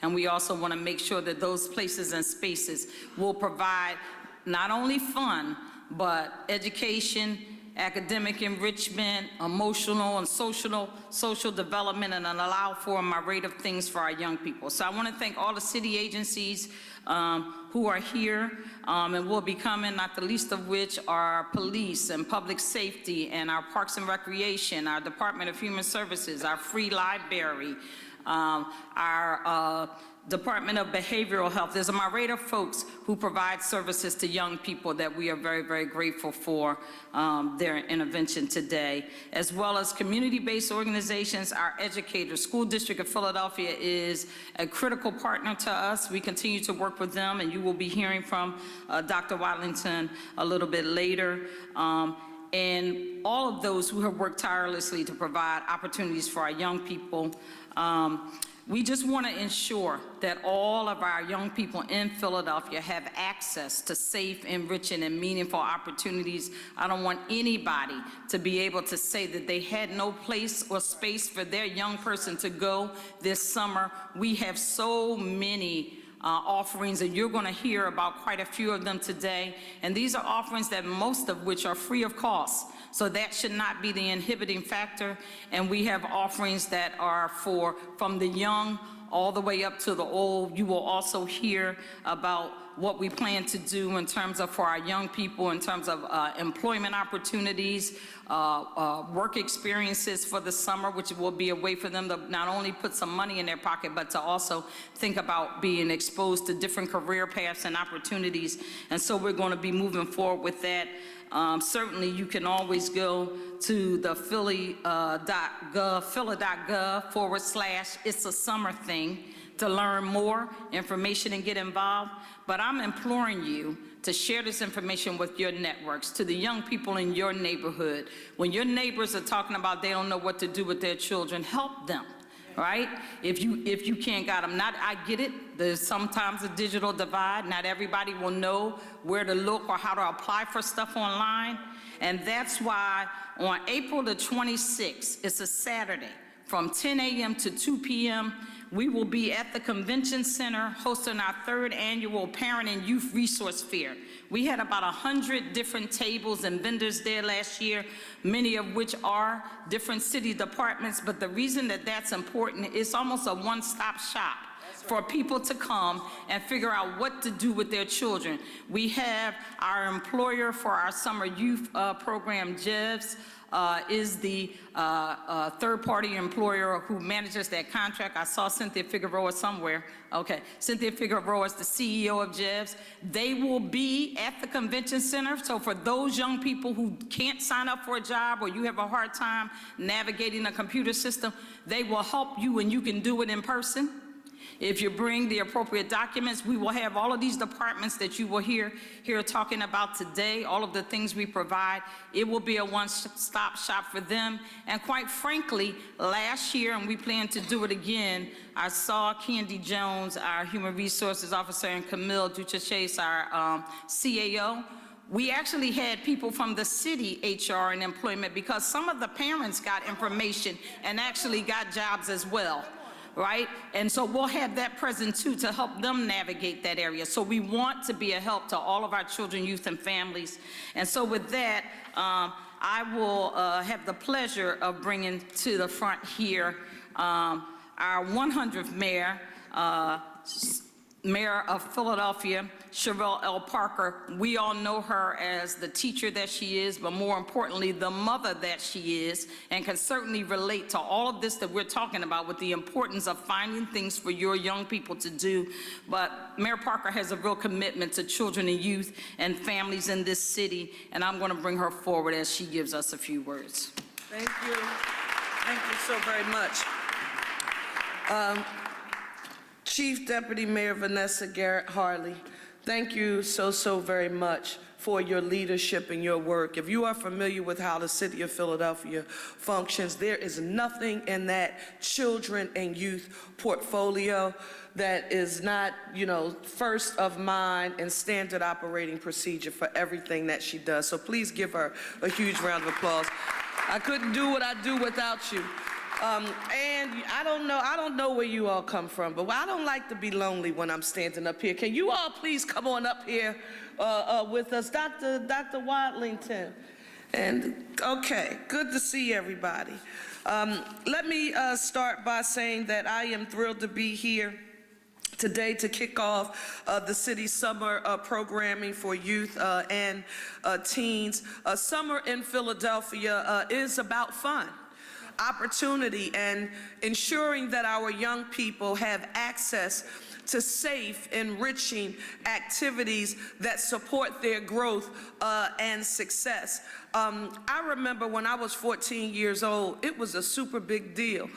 and we also want to make sure that those places and spaces will provide not only fun, but education, academic enrichment, emotional and social development, and allow for a myriad of things for our young people. So I want to thank all the city agencies who are here and will be coming, not the least of which are police and public safety and our Parks and Recreation, our Department of Human Services, our free library, our Department of Behavioral Health. There's a myriad of folks who provide services to young people that we are very, very grateful for their intervention today, as well as community-based organizations. Our educators, School District of Philadelphia is a critical partner to us. We continue to work with them, and you will be hearing from Dr. Watlington a little bit later. And all of those who have worked tirelessly to provide opportunities for our young people. We just want to ensure that all of our young people in Philadelphia have access to safe, enriching, and meaningful opportunities. I don't want anybody to be able to say that they had no place or space for their young person to go this summer. We have so many offerings, and you're going to hear about quite a few of them today. And these are offerings that most of which are free of cost. So that should not be the inhibiting factor. And we have offerings that are from the young all the way up to the old. You will also hear about what we plan to do in terms of for our young people, in terms of employment opportunities, work experiences for the summer, which will be a way for them to not only put some money in their pocket, but to also think about being exposed to different career paths and opportunities. And so we're going to be moving forward with that. Certainly, you can always go to the philly.gov/it's a summer thing to learn more information and get involved. But I'm imploring you to share this information with your networks, to the young people in your neighborhood. When your neighbors are talking about they don't know what to do with their children, help them. Right? If you can't got them. I get it. There's sometimes a digital divide. Not everybody will know where to look or how to apply for stuff online. And that's why on April the 26th, it's a Saturday, from 10 a.m. to 2 p.m., we will be at the Convention Center hosting our 3rd annual Parent and Youth Resource Fair. We had about 100 different tables and vendors there last year, many of which are different city departments. But the reason that that's important is almost a one-stop shop for people to come and figure out what to do with their children. We have our employer for our summer youth program, JEVS, is the third-party employer who manages that contract. I saw Cynthia Figueroa somewhere. Okay, Cynthia Figueroa is the CEO of JEVS. They will be at the convention center. So for those young people who can't sign up for a job or you have a hard time navigating a computer system, they will help you and you can do it in person. If you bring the appropriate documents, we will have all of these departments that you will hear talking about today, all of the things we provide. It will be a one-stop shop for them. And quite frankly, last year, and we plan to do it again, I saw Candy Jones, our Human Resources Officer, and Camille Duchachese, our CAO. We actually had people from the city HR and employment because some of the parents got information and actually got jobs as well. Right? And so we'll have that present too to help them navigate that area. So we want to be a help to all of our children, youth, and families. And so with that, I will have the pleasure of bringing to the front here our 100th mayor, Mayor of Philadelphia, Cherelle L. Parker. We all know her as the teacher that she is, but more importantly, the mother that she is, and can certainly relate to all of this that we're talking about with the importance of finding things for your young people to do. But Mayor Parker has a real commitment to children and youth and families in this city, and I'm going to bring her forward as she gives us a few words. Thank you. Thank you so very much. Chief Deputy Mayor Vanessa Garrett Harley, thank you so very much for your leadership and your work. If you are familiar with how the city of Philadelphia functions, there is nothing in that children and youth portfolio that is not, first of mind and standard operating procedure for everything that she does. So please give her a huge round of applause. I couldn't do what I do without you. And I don't know where you all come from, but I don't like to be lonely when I'm standing up here. Can you all please come on up here with us? Dr. Wadlington. And, okay, good to see everybody. Let me start by saying that I am thrilled to be here today to kick off the city's summer programming for youth and teens. Summer in Philadelphia is about fun, opportunity, and ensuring that our young people have access to safe, enriching activities that support their growth and success. I remember when I was 14 years old, it was a super big deal.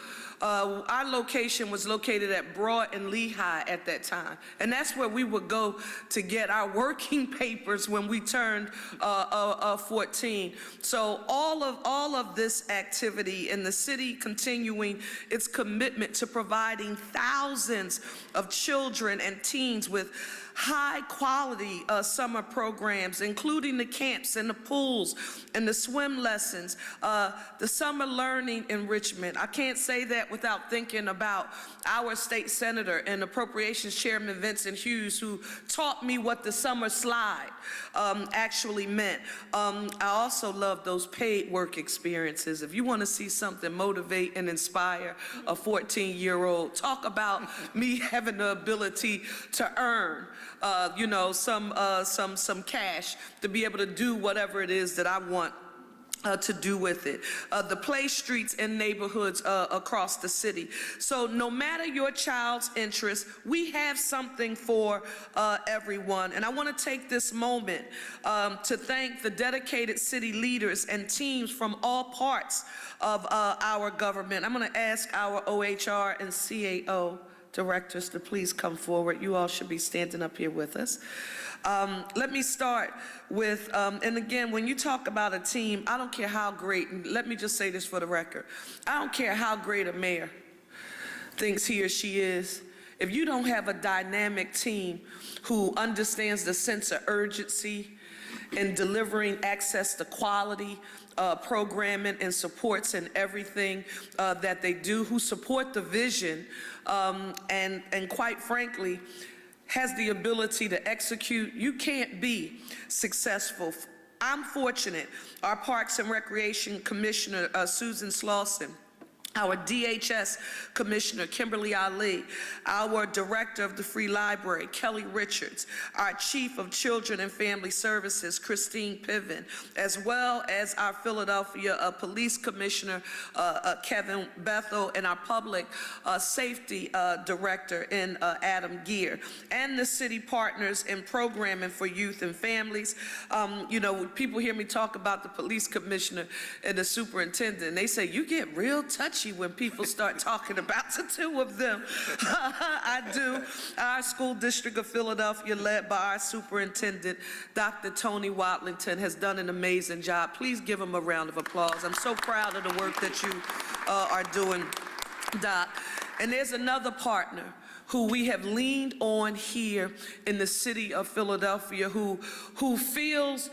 Our location was located at Broad and Lehigh at that time, and that's where we would go to get our working papers when we turned 14. So all of this activity and the city continuing its commitment to providing thousands of children and teens with high-quality summer programs, including the camps and the pools and the swim lessons, the summer learning enrichment. I can't say that without thinking about our state senator and appropriations chairman Vincent Hughes, who taught me what the summer slide actually meant. I also love those paid work experiences. If you want to see something motivate and inspire a 14-year-old, talk about me having the ability to earn some cash to be able to do whatever it is that I want to do with it. The play streets and neighborhoods across the city. So no matter your child's interest, we have something for everyone. And I want to take this moment to thank the dedicated city leaders and teams from all parts of our government. I'm going to ask our OHR and CAO directors to please come forward. You all should be standing up here with us. Let me start with, and again, when you talk about a team, I don't care how great, and let me just say this for the record, I don't care how great a mayor thinks he or she is. If you don't have a dynamic team who understands the sense of urgency in delivering access to quality programming and supports in everything that they do, who support the vision, and quite frankly, has the ability to execute, you can't be successful. I'm fortunate, our Parks and Recreation Commissioner, Susan Slauson, our DHS Commissioner, Kimberly Ali, our Director of the Free Library, Kelly Richards, our Chief of Children and Family Services, Christine Piven, as well as our Philadelphia Police Commissioner, Kevin Bethel, and our Public Safety Director, Adam Gear, and the city partners in programming for youth and families. When people hear me talk about the Police Commissioner and the Superintendent, and they say, you get real touchy when people start talking about the two of them. I do. Our school district of Philadelphia, led by our superintendent, Dr. Tony Watlington, has done an amazing job. Please give him a round of applause. I'm so proud of the work that you are doing, Doc. And there's another partner who we have leaned on here in the city of Philadelphia, who feels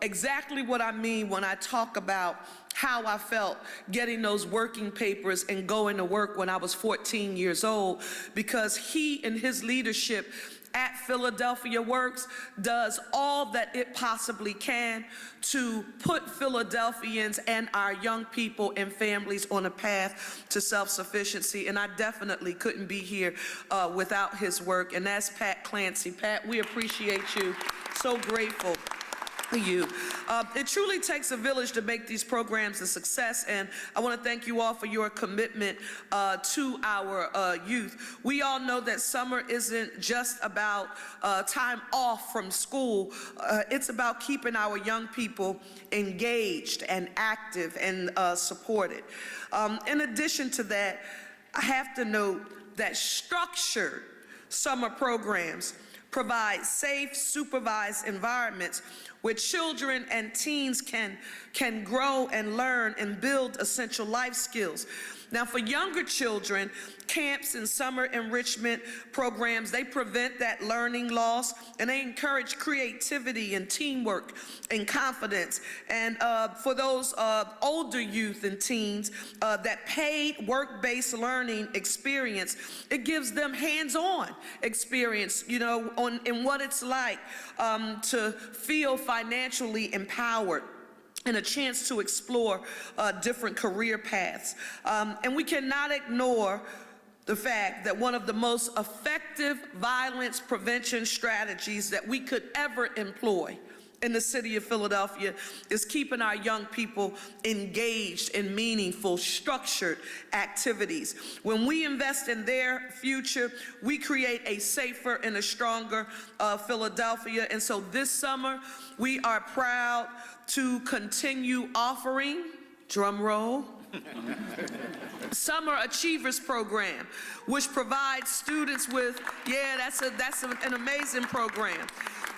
exactly what I mean when I talk about how I felt getting those working papers and going to work when I was 14 years old, because he and his leadership at Philadelphia Works does all that it possibly can to put Philadelphians and our young people and families on a path to self-sufficiency. And I definitely couldn't be here without his work. And that's Pat Clancy. Pat, we appreciate you. So grateful for you. It truly takes a village to make these programs a success, and I want to thank you all for your commitment to our youth. We all know that summer isn't just about time off from school. It's about keeping our young people engaged and active and supported. In addition to that, I have to note that structured summer programs provide safe, supervised environments where children and teens can grow and learn and build essential life skills. Now, for younger children, camps and summer enrichment programs, they prevent that learning loss, and they encourage creativity and teamwork and confidence. And for those older youth and teens, that paid work-based learning experience, it gives them hands-on experience, you know, in what it's like to feel financially empowered and a chance to explore different career paths. And we cannot ignore the fact that one of the most effective violence prevention strategies that we could ever employ in the city of Philadelphia is keeping our young people engaged in meaningful, structured activities. When we invest in their future, we create a safer and a stronger Philadelphia. And so this summer, we are proud to continue offering, drum roll, Summer Achievers Program, which provides students with, that's an amazing program.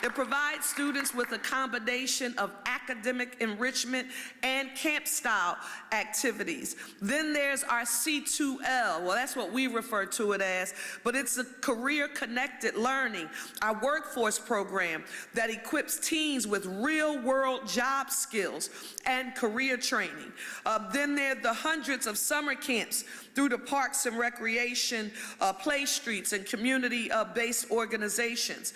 It provides students with a combination of academic enrichment and camp-style activities. Then there's our C2L, well, that's what we refer to it as, but it's a career-connected learning, our workforce program that equips teens with real-world job skills and career training. Then there are the hundreds of summer camps through the Parks and Recreation, Play Streets, and community-based organizations.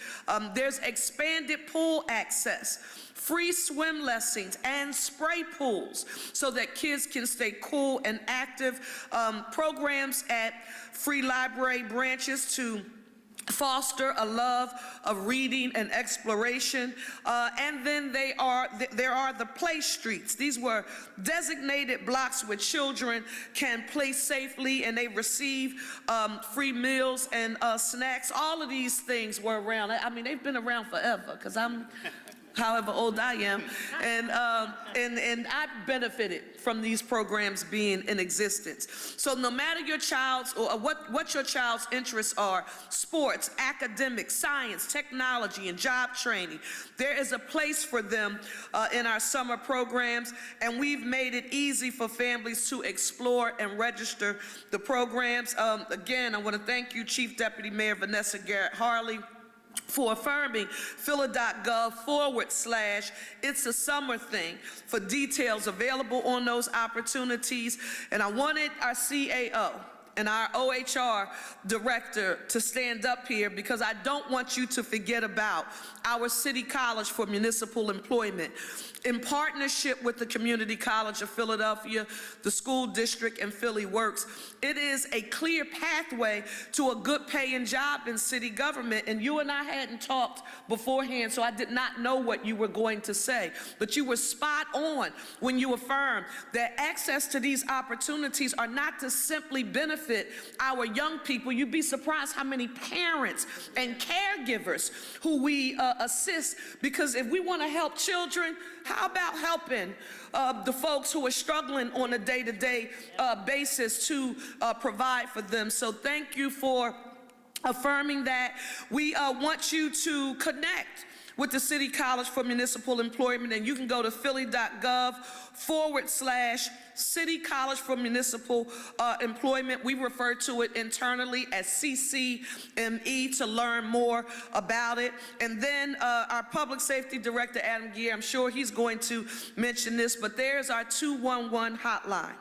There's expanded pool access, free swim lessons, and spray pools so that kids can stay cool and active. Programs at free library branches to foster a love of reading and exploration. And then there are the play streets. These were designated blocks where children can play safely and they receive free meals and snacks. All of these things were around. I mean, they've been around forever because I'm however old I am, and I benefited from these programs being in existence. So no matter your child's or what your child's interests are, sports, academics, science, technology, and job training, there is a place for them in our summer programs, and we've made it easy for families to explore and register the programs. Again, I want to thank you, Chief Deputy Mayor Vanessa Garrett Harley, for affirming phila.gov/it's a summer thing for details available on those opportunities. And I wanted our CAO and our OHR director to stand up here because I don't want you to forget about our City College for Municipal Employment. In partnership with the Community College of Philadelphia, the school district, and Philly Works, it is a clear pathway to a good paying job in city government. And you and I hadn't talked beforehand, so I did not know what you were going to say. But you were spot on when you affirmed that access to these opportunities are not to simply benefit our young people. You'd be surprised how many parents and caregivers who we assist, because if we want to help children, how about helping the folks who are struggling on a day-to-day basis to provide for them? So thank you for affirming that. We want you to connect with the City College for Municipal Employment, and you can go to philly.gov/City College for Municipal Employment. We refer to it internally as CCME to learn more about it. And then our Public Safety Director, Adam Gear, I'm sure he's going to mention this, but there's our 211 hotline.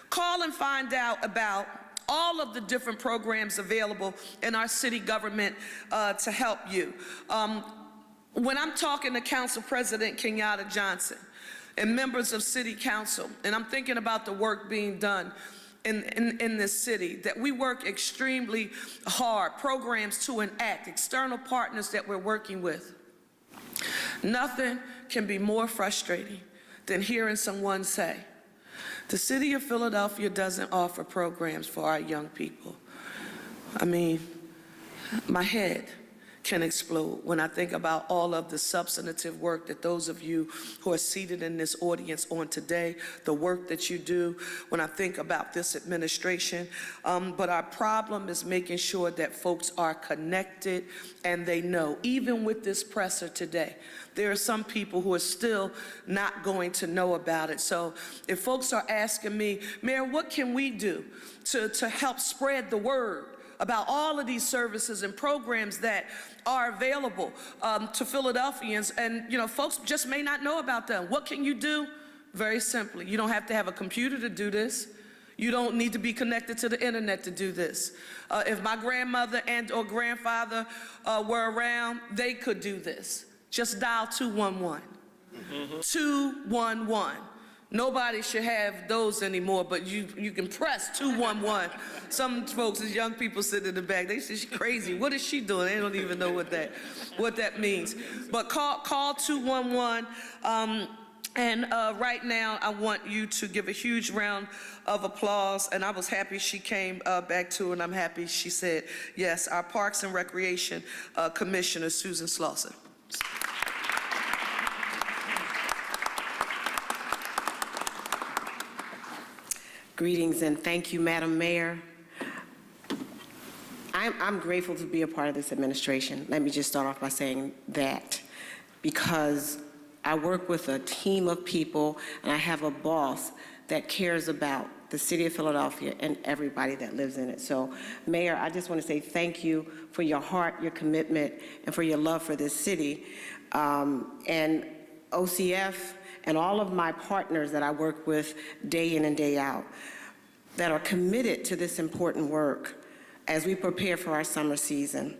Call and find out about all of the different programs available in our city government to help you. When I'm talking to Council President Kenyatta Johnson and members of City Council, and I'm thinking about the work being done in this city, that we work extremely hard, programs to enact, external partners that we're working with. Nothing can be more frustrating than hearing someone say, the city of Philadelphia doesn't offer programs for our young people. I mean, my head can explode. When I think about all of the substantive work that those of you who are seated in this audience on today, the work that you do, when I think about this administration, but our problem is making sure that folks are connected and they know. Even with this presser today, there are some people who are still not going to know about it. So if folks are asking me, Mayor, what can we do to help spread the word about all of these services and programs that are available to Philadelphians, and folks just may not know about them? What can you do? Very simply, you don't have to have a computer to do this. You don't need to be connected to the internet to do this. If my grandmother and or grandfather were around, they could do this. Just dial 211. 211. Nobody should have those anymore, but you can press 211. Some folks, as young people sitting in the back, they say she's crazy. What is she doing? They don't even know what that means. But call 211. And right now, I want you to give a huge round of applause. And I was happy she came back to, and I'm happy she said yes. Our Parks and Recreation Commissioner, Susan Slauson. Greetings and thank you, Madam Mayor. I'm grateful to be a part of this administration. Let me just start off by saying that, because I work with a team of people and I have a boss that cares about the city of Philadelphia and everybody that lives in it. So, Mayor, I just want to say thank you for your heart, your commitment, and for your love for this city. And OCF and all of my partners that I work with day in and day out that are committed to this important work as we prepare for our summer season.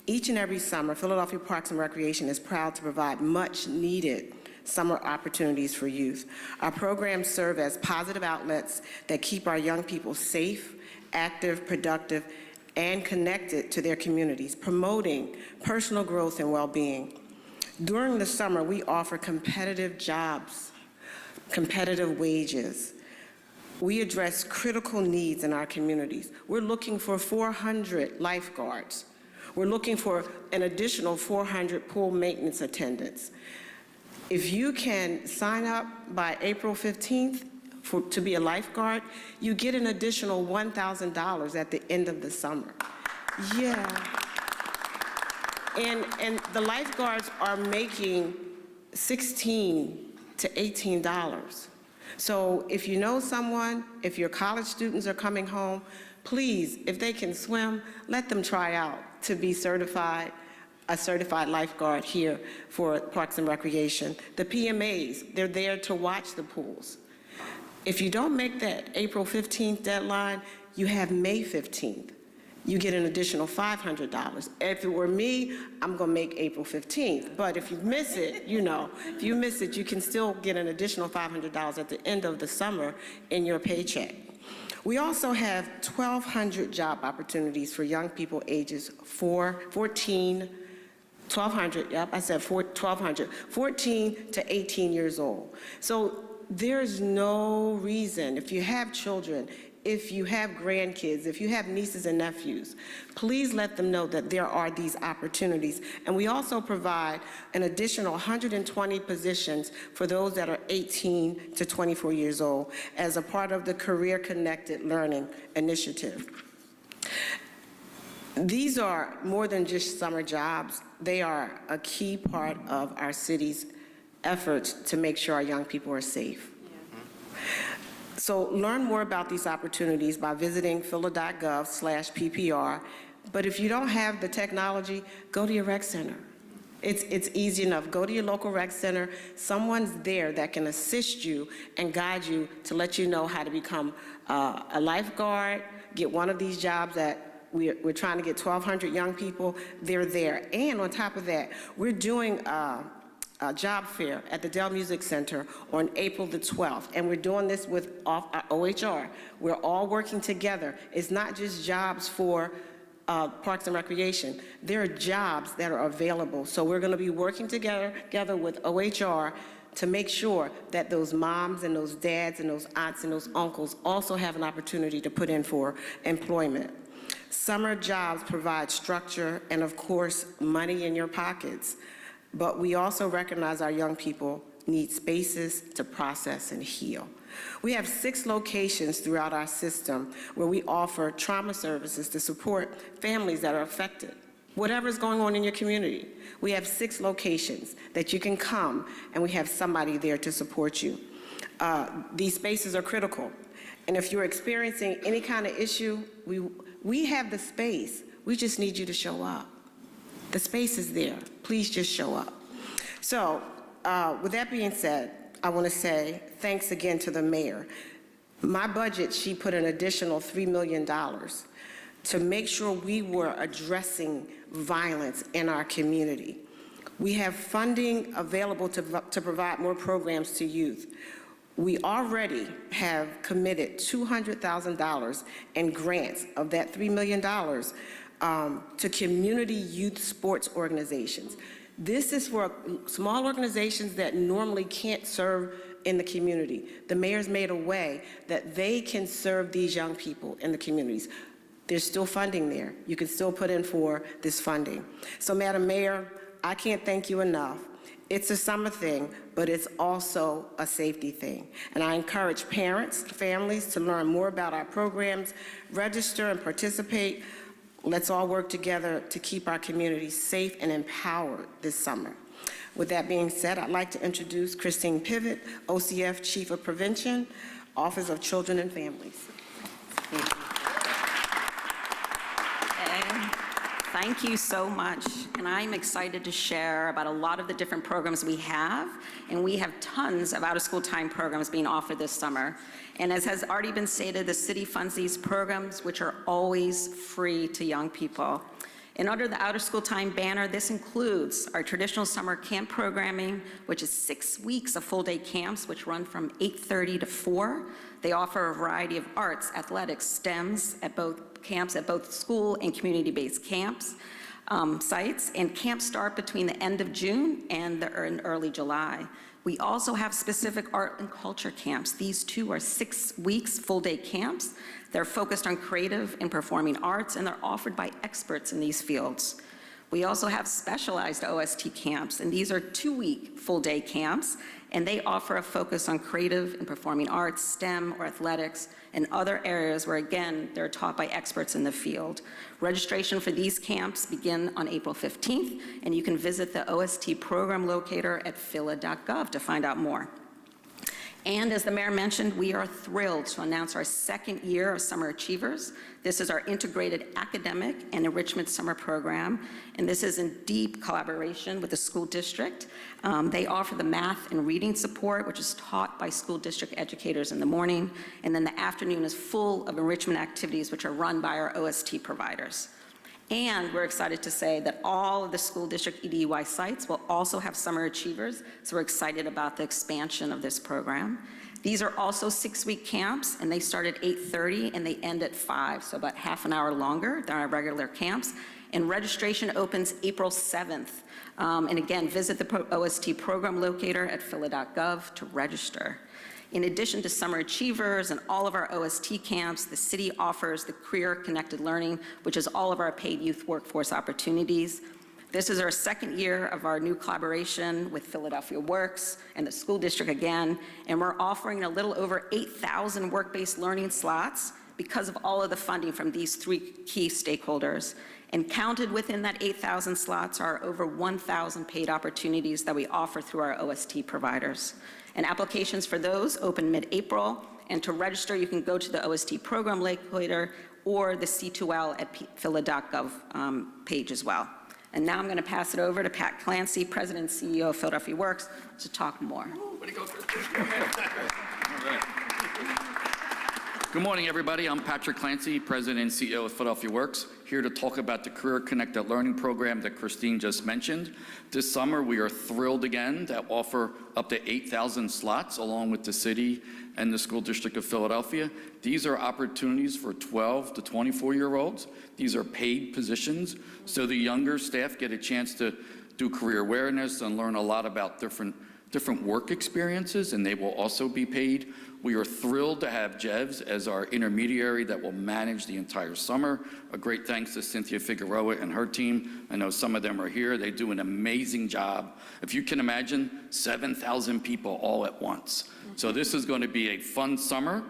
Each and every summer, Philadelphia Parks and Recreation is proud to provide much needed summer opportunities for youth. Our programs serve as positive outlets that keep our young people safe, active, productive, and connected to their communities, promoting personal growth and well-being. During the summer, we offer competitive jobs, competitive wages. We address critical needs in our communities. We're looking for 400 lifeguards. We're looking for an additional 400 pool maintenance attendants. If you can sign up by April 15th to be a lifeguard, you get an additional $1,000 at the end of the summer. Yeah. And the lifeguards are making $16 to $18. So if you know someone, if your college students are coming home, please, if they can swim, let them try out to be certified, a certified lifeguard here for Parks and Recreation. The PMAs, they're there to watch the pools. If you don't make that April 15th deadline, you have May 15th. You get an additional $500. If it were me, I'm gonna make April 15th. But if you miss it, if you miss it, you can still get an additional $500 at the end of the summer in your paycheck. We also have 1,200 job opportunities for young people ages 1,200, yep, I said 1,200, 14 to 18 years old. So there's no reason, if you have children, if you have grandkids, if you have nieces and nephews, please let them know that there are these opportunities. And we also provide an additional 120 positions for those that are 18 to 24 years old as a part of the Career Connected Learning Initiative. These are more than just summer jobs. They are a key part of our city's efforts to make sure our young people are safe. So learn more about these opportunities by visiting phila.gov/PPR. But if you don't have the technology, go to your rec center. It's easy enough. Go to your local rec center. Someone's there that can assist you and guide you to let you know how to become a lifeguard, get one of these jobs that we're trying to get 1,200 young people. They're there. And on top of that, we're doing a job fair at the Dell Music Center on April the 12th. And we're doing this with our OHR. We're all working together. It's not just jobs for Parks and Recreation. There are jobs that are available. So we're gonna be working together with OHR to make sure that those moms and those dads and those aunts and those uncles also have an opportunity to put in for employment. Summer jobs provide structure and, of course, money in your pockets. But we also recognize our young people need spaces to process and heal. We have 6 locations throughout our system where we offer trauma services to support families that are affected. Whatever's going on in your community, we have 6 locations that you can come and we have somebody there to support you. These spaces are critical. And if you're experiencing any kind of issue, we have the space. We just need you to show up. The space is there. Please just show up. So, with that being said, I want to say thanks again to the mayor. My budget, she put an additional $3 million to make sure we were addressing violence in our community. We have funding available to provide more programs to youth. We already have committed $200,000 in grants of that $3 million to community youth sports organizations. This is for small organizations that normally can't serve in the community. The mayor's made a way that they can serve these young people in the communities. There's still funding there. You can still put in for this funding. So, Madam Mayor, I can't thank you enough. It's a summer thing, but it's also a safety thing. And I encourage parents, families to learn more about our programs, register and participate. Let's all work together to keep our community safe and empowered this summer. With that being said, I'd like to introduce Christine Pivot, OCF Chief of Prevention, Office of Children and Families. Thank you. Thank you so much. And I'm excited to share about a lot of the different programs we have. And we have tons of out-of-school time programs being offered this summer. And as has already been stated, the city funds these programs, which are always free to young people. And under the out-of-school time banner, this includes our traditional summer camp programming, which is 6 weeks of full-day camps, which run from 8:30 to 4. They offer a variety of arts, athletics, STEMs at both camps, at both school and community-based camps, sites, and camps start between the end of June and early July. We also have specific art and culture camps. These two are 6 weeks full-day camps. They're focused on creative and performing arts, and they're offered by experts in these fields. We also have specialized OST camps, and these are 2-week full-day camps, and they offer a focus on creative and performing arts, STEM or athletics, and other areas where, again, they're taught by experts in the field. Registration for these camps begin on April 15th, and you can visit the OST program locator at phila.gov to find out more. And as the mayor mentioned, we are thrilled to announce our 2nd year of Summer Achievers. This is our integrated academic and enrichment summer program, and this is in deep collaboration with the school district. They offer the math and reading support, which is taught by school district educators in the morning, and then the afternoon is full of enrichment activities, which are run by our OST providers. And we're excited to say that all of the school district EDUI sites will also have Summer Achievers, so we're excited about the expansion of this program. These are also 6-week camps, and they start at 8:30 and they end at 5, so about half an hour longer than our regular camps. And registration opens April 7th. And again, visit the OST program locator at phila.gov to register. In addition to Summer Achievers and all of our OST camps, the city offers the Career Connected Learning, which is all of our paid youth workforce opportunities. This is our 2nd year of our new collaboration with Philadelphia Works and the school district again, and we're offering a little over 8,000 work-based learning slots because of all of the funding from these 3 key stakeholders. And counted within that 8,000 slots are over 1,000 paid opportunities that we offer through our OST providers. And applications for those open mid-April, and to register, you can go to the OST program locator or the C2L at phila.gov page as well. And now I'm going to pass it over to Pat Clancy, President and CEO of Philadelphia Works, to talk more. Way to go, Christine. All right. Good morning, everybody. I'm Patrick Clancy, President and CEO of Philadelphia Works, here to talk about the Career Connected Learning Program that Christine just mentioned. This summer, we are thrilled again to offer up to 8,000 slots along with the city and the school district of Philadelphia. These are opportunities for 12 to 24-year-olds. These are paid positions, so the younger staff get a chance to do career awareness and learn a lot about different different work experiences, and they will also be paid. We are thrilled to have JEVS as our intermediary that will manage the entire summer. A great thanks to Cynthia Figueroa and her team. I know some of them are here. They do an amazing job. If you can imagine, 7,000 people all at once. So this is going to be a fun summer.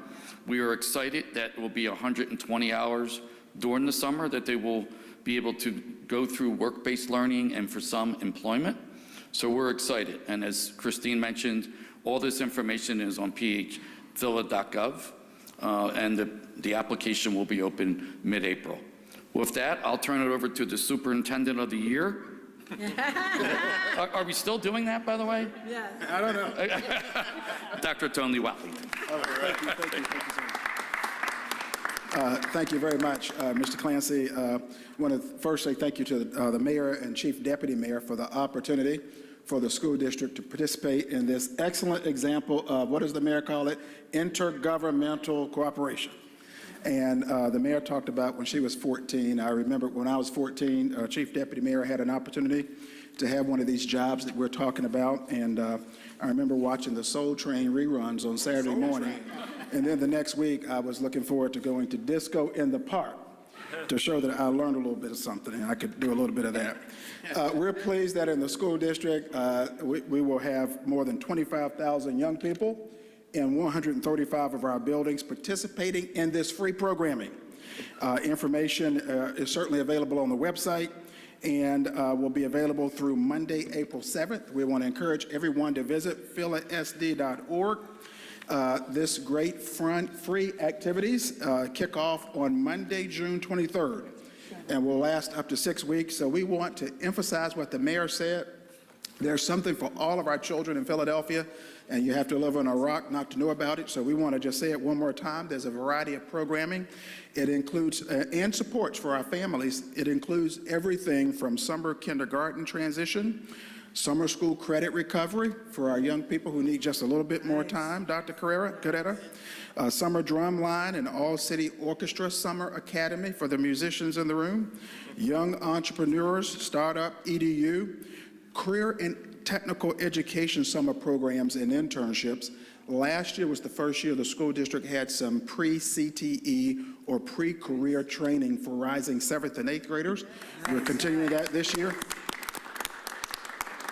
We are excited that it will be 120 hours during the summer that they will be able to go through work-based learning and for some employment. So we're excited. And as Christine mentioned, all this information is on phphila.gov, and the application will be open mid-April. With that, I'll turn it over to the Superintendent of the Year. Are we still doing that, by the way? Yes. I don't know. Dr. Tony Watley. Thank you so much. Thank you very much, Mr. Clancy. I want to first say thank you to the Mayor and Chief Deputy Mayor for the opportunity for the school district to participate in this excellent example of, what does the Mayor call it? Intergovernmental cooperation. And the Mayor talked about when she was 14. I remember when I was 14, Chief Deputy Mayor had an opportunity to have one of these jobs that we're talking about. And I remember watching the Soul Train reruns on Saturday morning. And then the next week, I was looking forward to going to Disco in the Park to show that I learned a little bit of something, and I could do a little bit of that. We're pleased that in the school district, we will have more than 25,000 young people in 135 of our buildings participating in this free programming. Information is certainly available on the website and will be available through Monday, April 7th. We want to encourage everyone to visit philasd.org. This great free activities kick off on Monday, June 23rd, and will last up to 6 weeks. So we want to emphasize what the Mayor said. There's something for all of our children in Philadelphia, and you have to live on a rock not to know about it. So we want to just say it one more time. There's a variety of programming. It includes, and supports for our families. It includes everything from summer kindergarten transition, summer school credit recovery for our young people who need just a little bit more time, Dr. Carrera, summer drum line and all-city orchestra summer academy for the musicians in the room, young entrepreneurs, startup, EDU, career and technical education summer programs and internships. Last year was the first year the school district had some pre-CTE or pre-career training for rising 7th and 8th graders. We're continuing that this year.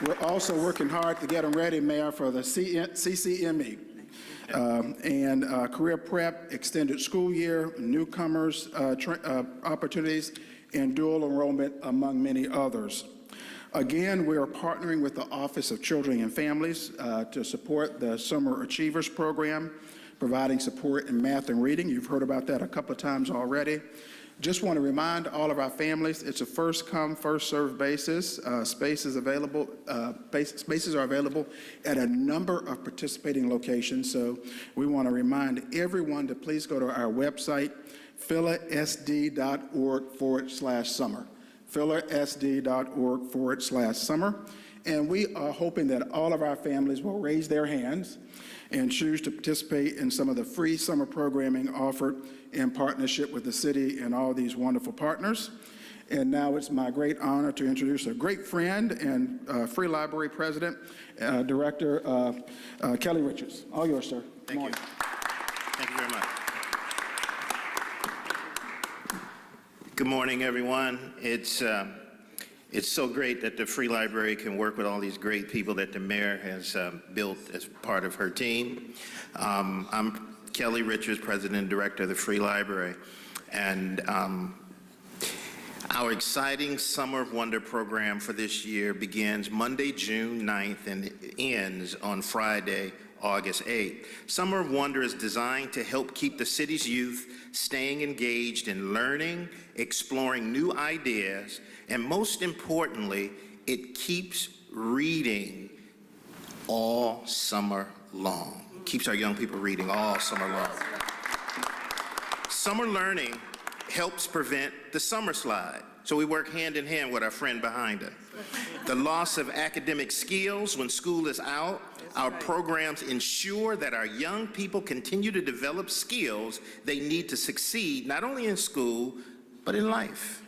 We're also working hard to get them ready, Mayor, for the CCME and career prep, extended school year, newcomers opportunities, and dual enrollment, among many others. Again, we are partnering with the Office of Children and Families to support the Summer Achievers Program, providing support in math and reading. You've heard about that a couple of times already. Just want to remind all of our families, it's a first-come, first-served basis. Spaces are available at a number of participating locations. So we want to remind everyone to please go to our website, philasd.org/summer. philasd.org/summer. And we are hoping that all of our families will raise their hands and choose to participate in some of the free summer programming offered in partnership with the city and all these wonderful partners. And now it's my great honor to introduce a great friend and Free Library President, Director Kelly Richards. All yours, sir. Thank you. Thank you very much. Good morning, everyone. It's so great that the Free Library can work with all these great people that the Mayor has built as part of her team. I'm Kelly Richards, President and Director of the Free Library. And our exciting Summer of Wonder program for this year begins Monday, June 9th, and ends on Friday, August 8th. Summer of Wonder is designed to help keep the city's youth staying engaged in learning, exploring new ideas, and most importantly, it keeps reading all summer long. Keeps our young people reading all summer long. Summer learning helps prevent the summer slide. So we work hand in hand with our friend behind us. The loss of academic skills when school is out, our programs ensure that our young people continue to develop skills they need to succeed, not only in school, but in life.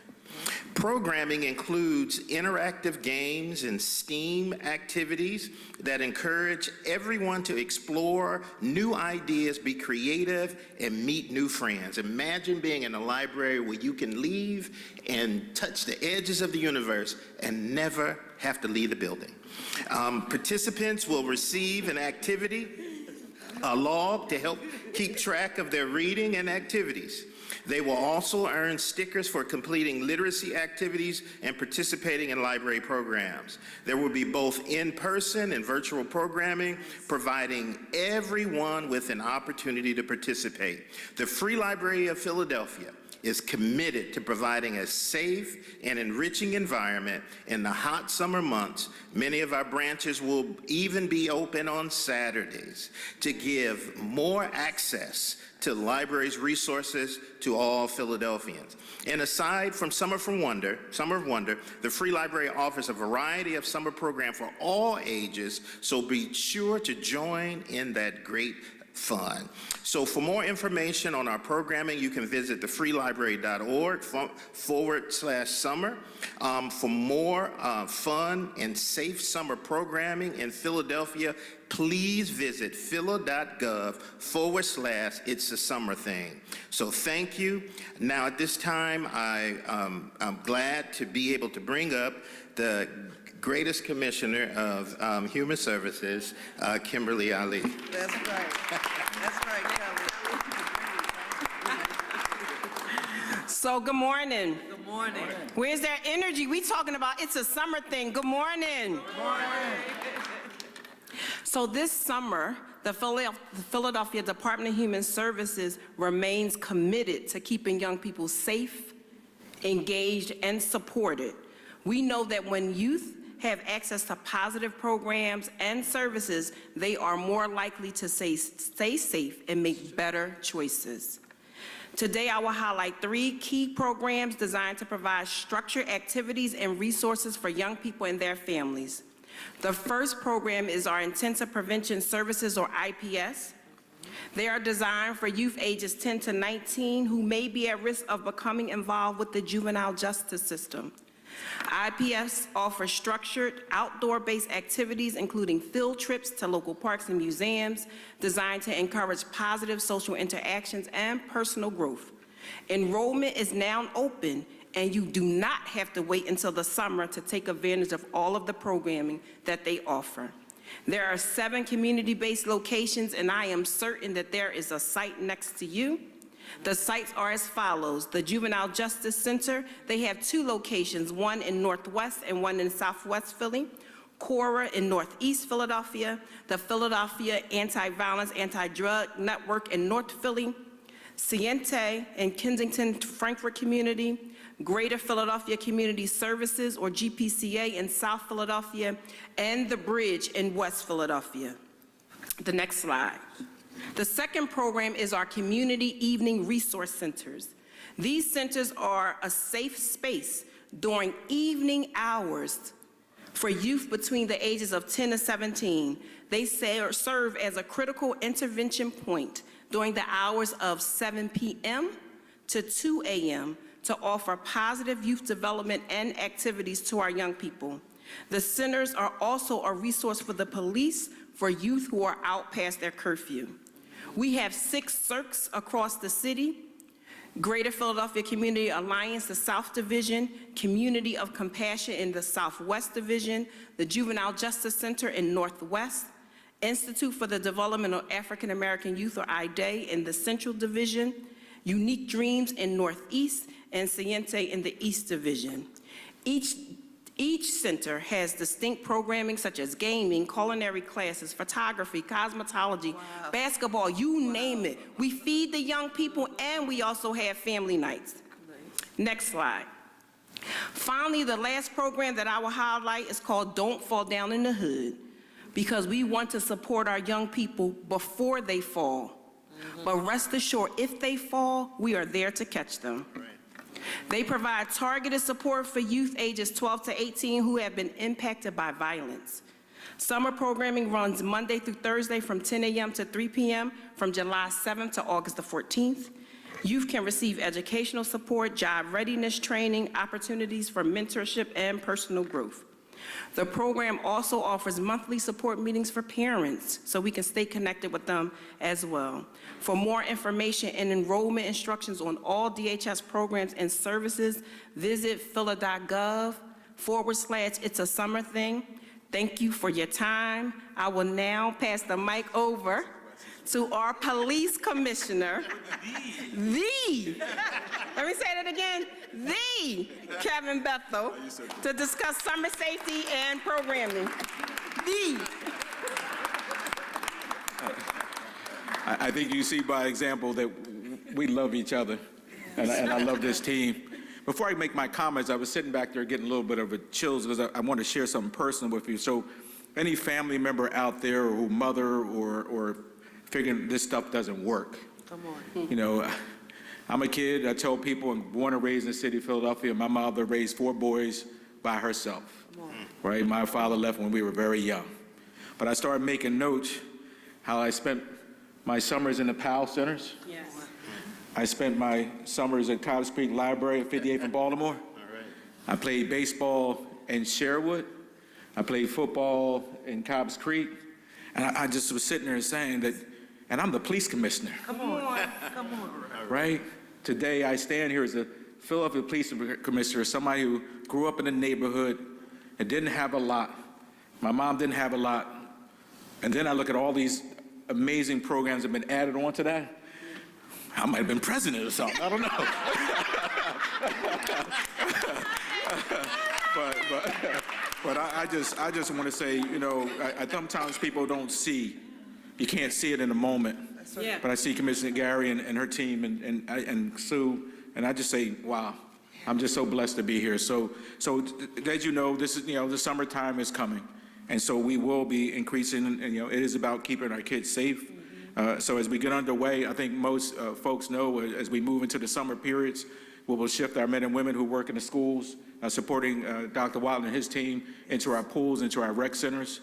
Programming includes interactive games and STEAM activities that encourage everyone to explore new ideas, be creative, and meet new friends. Imagine being in a library where you can leave and touch the edges of the universe and never have to leave the building. Participants will receive an activity, a log to help keep track of their reading and activities. They will also earn stickers for completing literacy activities and participating in library programs. There will be both in-person and virtual programming, providing everyone with an opportunity to participate. The Free Library of Philadelphia is committed to providing a safe and enriching environment in the hot summer months. Many of our branches will even be open on Saturdays to give more access to the library's resources to all Philadelphians. And aside from Summer of Wonder, the Free Library offers a variety of summer programs for all ages, so be sure to join in that great fun. So for more information on our programming, you can visit thefreelibrary.org/summer. For more fun and safe summer programming in Philadelphia, please visit phila.gov/it's a summer thing. So thank you. Now at this time, I'm glad to be able to bring up the greatest commissioner of Human Services, Kimberly Ali. That's right. That's right, Kelly. So good morning. Good morning. Where's that energy? We talking about it's a summer thing. Good morning. Good morning. So this summer, the Philadelphia Department of Human Services remains committed to keeping young people safe, engaged, and supported. We know that when youth have access to positive programs and services, they are more likely to stay safe and make better choices. Today, I will highlight 3 key programs designed to provide structured activities and resources for young people and their families. The first program is our Intensive Prevention Services, or IPS. They are designed for youth ages 10 to 19 who may be at risk of becoming involved with the juvenile justice system. IPS offers structured, outdoor-based activities, including field trips to local parks and museums, designed to encourage positive social interactions and personal growth. Enrollment is now open, and you do not have to wait until the summer to take advantage of all of the programming that they offer. There are 7 community-based locations, and I am certain that there is a site next to you. The sites are as follows. The Juvenile Justice Center, they have 2 locations, one in Northwest and one in Southwest Philly. Cora in Northeast Philadelphia, the Philadelphia Anti-Violence, Anti-Drug Network in North Philly, Siente in Kensington, Frankfort Community, Greater Philadelphia Community Services, or GPCA, in South Philadelphia, and The Bridge in West Philadelphia. The next slide. The second program is our Community Evening Resource Centers. These centers are a safe space during evening hours for youth between the ages of 10 to 17. They serve as a critical intervention point during the hours of 7 p.m. to 2 a.m. to offer positive youth development and activities to our young people. The centers are also a resource for the police for youth who are out past their curfew. We have 6 circs across the city: Greater Philadelphia Community Alliance, the South Division, Community of Compassion in the Southwest Division, the Juvenile Justice Center in Northwest, Institute for the Development of African American Youth, or IDAY, in the Central Division, Unique Dreams in Northeast, and Siente in the East Division. Each center has distinct programming such as gaming, culinary classes, photography, cosmetology, basketball, you name it. We feed the young people, and we also have family nights. Next slide. Finally, the last program that I will highlight is called Don't Fall Down in the Hood, because we want to support our young people before they fall. But rest assured, if they fall, we are there to catch them. They provide targeted support for youth ages 12 to 18 who have been impacted by violence. Summer programming runs Monday through Thursday from 10 a.m. to 3 p.m. from July 7th to August the 14th. Youth can receive educational support, job readiness training, opportunities for mentorship and personal growth. The program also offers monthly support meetings for parents so we can stay connected with them as well. For more information and enrollment instructions on all DHS programs and services, visit phila.gov/it's a summer thing. Thank you for your time. I will now pass the mic over to our police commissioner, let me say that again, the Kevin Bethel, to discuss summer safety and programming. I think you see by example that we love each other, and I love this team. Before I make my comments, I was sitting back there getting a little bit of a chills because I want to share something personal with you. So any family member out there or mother or figuring this stuff doesn't work. Come on. You know, I'm a kid, I tell people I'm born and raised in the city of Philadelphia. My mother raised 4 boys by herself, right? My father left when we were very young. But I started making notes how I spent my summers in the PAL centers. Yes. I spent my summers at Cobbs Creek Library at 58th and Baltimore. All right. I played baseball in Sherwood. I played football in Cobbs Creek. And I just was sitting there saying that, and I'm the police commissioner. Come on. Come on. Right? Today, I stand here as a Philadelphia Police Commissioner, somebody who grew up in a neighborhood and didn't have a lot. My mom didn't have a lot. And then I look at all these amazing programs that have been added on to that. I might have been president or something. I don't know. but I just want to say, you know, sometimes people don't see. You can't see it in the moment. Yeah. But I see Commissioner Gary and her team and Sue, and I just say, wow, I'm just so blessed to be here. So as you know, this is, you know, the summertime is coming, and so we will be increasing, and you know, it is about keeping our kids safe. So as we get underway, I think most folks know as we move into the summer periods, we will shift our men and women who work in the schools, supporting Dr. Wilder and his team, into our pools, into our rec centers.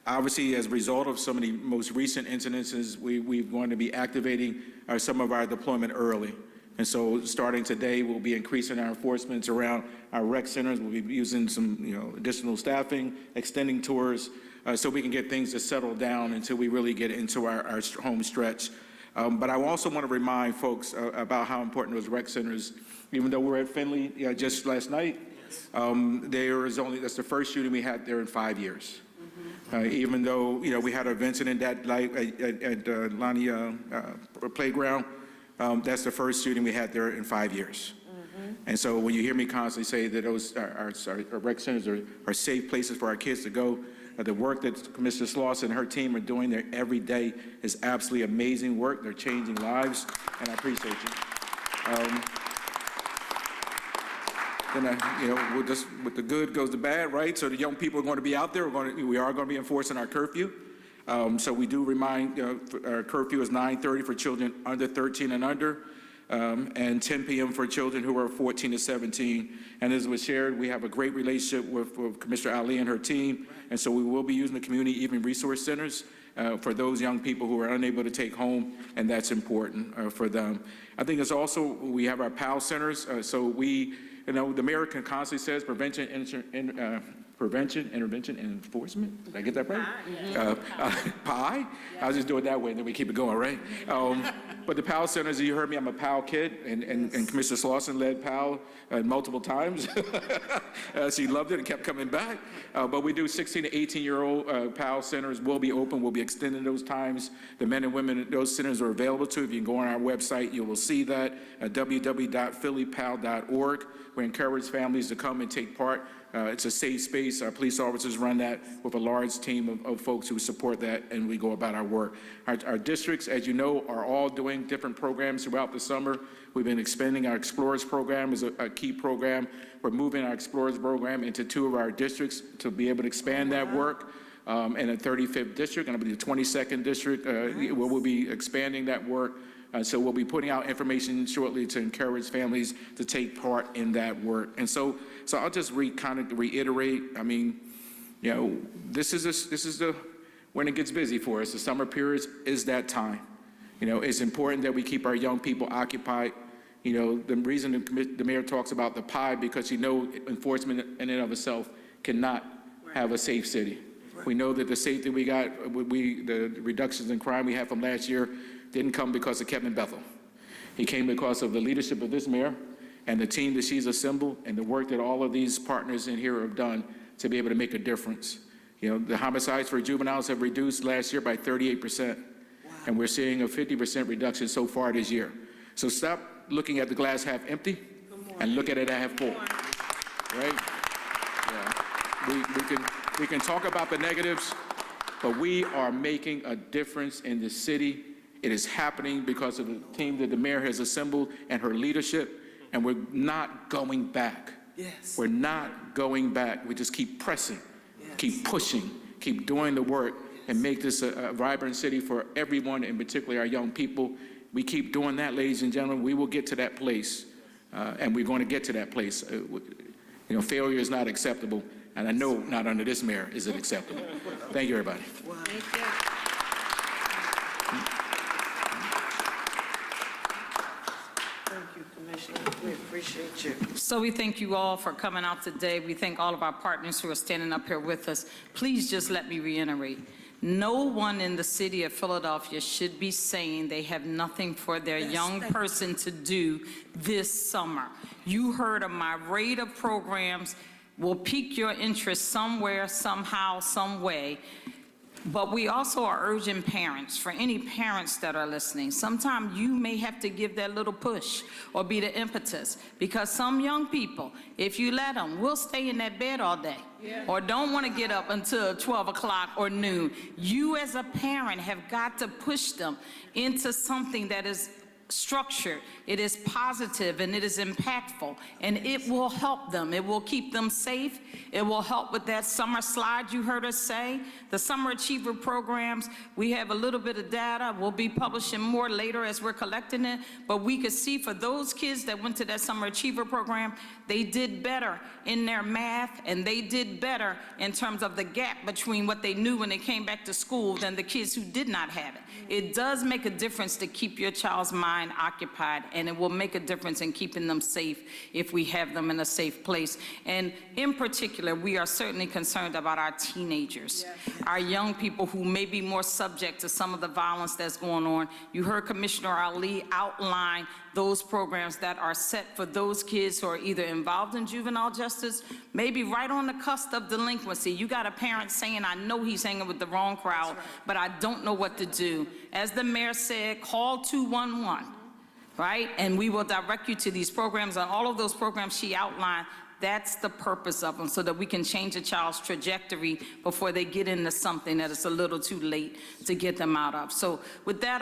Obviously, as a result of some of the most recent incidences, we're going to be activating some of our deployment early. And so starting today, we'll be increasing our enforcement around our rec centers. We'll be using some, you know, additional staffing, extending tours, so we can get things to settle down until we really get into our home stretch. But I also want to remind folks about how important those rec centers, even though we're at Finley just last night, that's the first shooting we had there in 5 years. Even though, you know, we had an incident that night at Lonnie Playground, that's the first shooting we had there in 5 years. And so when you hear me constantly say that those our rec centers are safe places for our kids to go, the work that Commissioner Slauson and her team are doing there every day is absolutely amazing work. They're changing lives, and I appreciate you. Then, you know, with the good goes the bad, right? So the young people are going to be out there. We are going to be enforcing our curfew. So we do remind, our curfew is 9:30 for children under 13 and under, and 10 p.m. for children who are 14 to 17. And as was shared, we have a great relationship with Commissioner Ali and her team, and so we will be using the community evening resource centers for those young people who are unable to take home, and that's important for them. I think it's also, we have our PAL centers, so we, you know, the mayor constantly says prevention, intervention, and enforcement. Did I get that right? PI? I was just doing it that way, and then we keep it going, right? But the PAL centers, you heard me, I'm a PAL kid, and Commissioner Slauson led PAL multiple times. She loved it and kept coming back. But we do 16 to 18-year-old PAL centers will be open. We'll be extending those times. The men and women those centers are available to. If you can go on our website, you will see that at www.phillypal.org. We encourage families to come and take part. It's a safe space. Our police officers run that with a large team of folks who support that, and we go about our work. Our districts, as you know, are all doing different programs throughout the summer. We've been expanding our Explorers program as a key program. We're moving our Explorers program into 2 of our districts to be able to expand that work. In the 35th district, and I believe the 22nd district, we'll be expanding that work. So we'll be putting out information shortly to encourage families to take part in that work. And so I'll just kind of reiterate. I mean, you know, this is when it gets busy for us. The summer periods is that time. You know, it's important that we keep our young people occupied. You know, the reason the mayor talks about the pie, because you know enforcement in and of itself cannot have a safe city. We know that the safety we got, the reductions in crime we had from last year didn't come because of Kevin Bethel. It came because of the leadership of this mayor and the team that she's assembled and the work that all of these partners in here have done to be able to make a difference. You know, the homicides for juveniles have reduced last year by 38%. And we're seeing a 50% reduction so far this year. So stop looking at the glass half empty and look at it half full, right? Yeah. We can talk about the negatives, but we are making a difference in the city. It is happening because of the team that the mayor has assembled and her leadership, and we're not going back. Yes. We're not going back. We just keep pressing, keep pushing, keep doing the work, and make this a vibrant city for everyone, and particularly our young people. We keep doing that, ladies and gentlemen, we will get to that place, and we're going to get to that place. You know, failure is not acceptable, and I know not under this mayor is it acceptable. Thank you, everybody. Thank you, Commissioner. We appreciate you. So we thank you all for coming out today. We thank all of our partners who are standing up here with us. Please just let me reiterate. No one in the city of Philadelphia should be saying they have nothing for their young person to do this summer. You heard of my rate of programs will pique your interest somewhere, somehow, some way. But we also are urging parents, for any parents that are listening, sometimes you may have to give that little push or be the impetus, because some young people, if you let them, will stay in that bed all day or don't want to get up until 12 o'clock or noon. You as a parent have got to push them into something that is structured, it is positive, and it is impactful, and it will help them. It will keep them safe. It will help with that summer slide you heard us say. The Summer Achiever programs, we have a little bit of data. We'll be publishing more later as we're collecting it, but we could see for those kids that went to that Summer Achiever program, they did better in their math, and they did better in terms of the gap between what they knew when they came back to school than the kids who did not have it. It does make a difference to keep your child's mind occupied, and it will make a difference in keeping them safe if we have them in a safe place. And in particular, we are certainly concerned about our teenagers, our young people who may be more subject to some of the violence that's going on. You heard Commissioner Ali outline those programs that are set for those kids who are either involved in juvenile justice, maybe right on the cusp of delinquency. You got a parent saying, I know he's hanging with the wrong crowd, but I don't know what to do. As the mayor said, call 211, right? And we will direct you to these programs, and all of those programs she outlined, that's the purpose of them, so that we can change a child's trajectory before they get into something that is a little too late to get them out of. So with that,